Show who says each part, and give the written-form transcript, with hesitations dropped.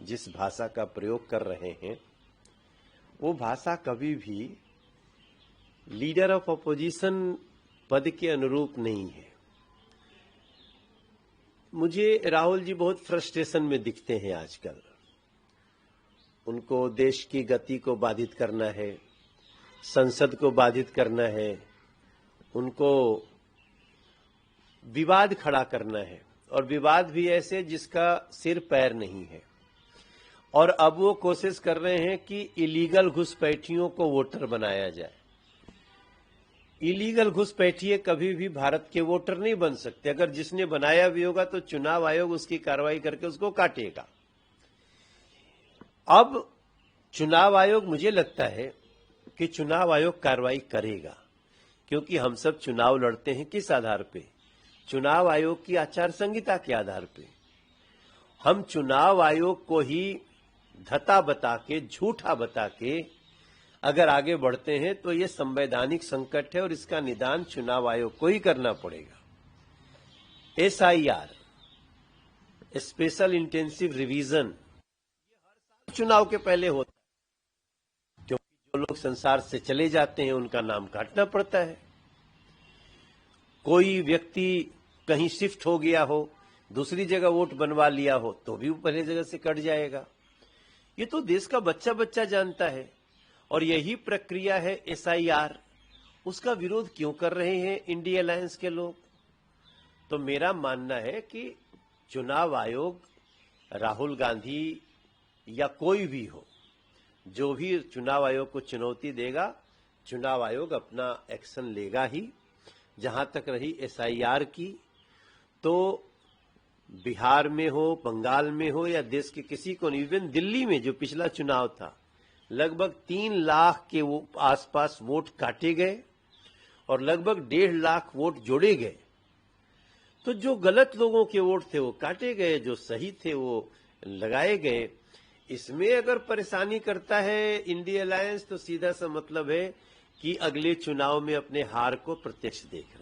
Speaker 1: जिस भाषा का प्रयोग कर रहे हैं वो भाषा कभी भी लीडर ऑफ अपोजिशन पद के अनुरूप नहीं है। मुझे राहुल जी बहुत फ्रस्ट्रेशन में दिखते हैं आजकल। उनको देश की गति को बाधित करना है, संसद को बाधित करना है, उनको विवाद खड़ा करना है, और विवाद भी ऐसे जिसका सिर पैर नहीं है। और अब वो कोशिश कर रहे हैं कि इलीगल घुसपैठियों को वोटर बनाया जाए। इलीगल घुसपैठिए कभी भी भारत के वोटर नहीं बन सकते। अगर जिसने बनाया भी होगा तो चुनाव आयोग उसकी कार्रवाई करके उसको काटेगा। अब चुनाव आयोग, मुझे लगता है कि चुनाव आयोग कार्रवाई करेगा, क्योंकि हम सब चुनाव लड़ते हैं किस आधार पे? चुनाव आयोग की आचार संहिता के आधार पे। हम चुनाव आयोग को ही धता बता के, झूठा बता के अगर आगे बढ़ते हैं तो ये संवैधानिक संकट है और इसका निदान चुनाव आयोग को ही करना पड़ेगा। SIR, स्पेशल इंटेंसिव रिवीजन, चुनाव के पहले होता है, क्योंकि जो लोग संसार से चले जाते हैं उनका नाम काटना पड़ता है। कोई व्यक्ति कहीं शिफ्ट हो गया हो, दूसरी जगह वोट बनवा लिया हो, तो भी वो पहले जगह से कट जाएगा। ये तो देश का बच्चा बच्चा जानता है। और यही प्रक्रिया है SIR। उसका विरोध क्यों कर रहे हैं इंडिया अलायंस के लोग? तो मेरा मानना है कि चुनाव आयोग, राहुल गांधी या कोई भी हो, जो भी चुनाव आयोग को चुनौती देगा, चुनाव आयोग अपना एक्शन लेगा ही। जहां तक रही SIR की, तो बिहार में हो, बंगाल में हो या देश के किसी को नहीं, इवन दिल्ली में जो पिछला चुनाव था, लगभग 3 लाख के वो आसपास वोट काटे गए और लगभग 1.5 लाख वोट जोड़े गए। तो जो गलत लोगों के वोट थे वो काटे गए, जो सही थे वो लगाए गए। इसमें अगर परेशानी करता है इंडिया अलायंस तो सीधा सा मतलब है कि अगले चुनाव में अपने हार को प्रत्यक्ष देख रहा है।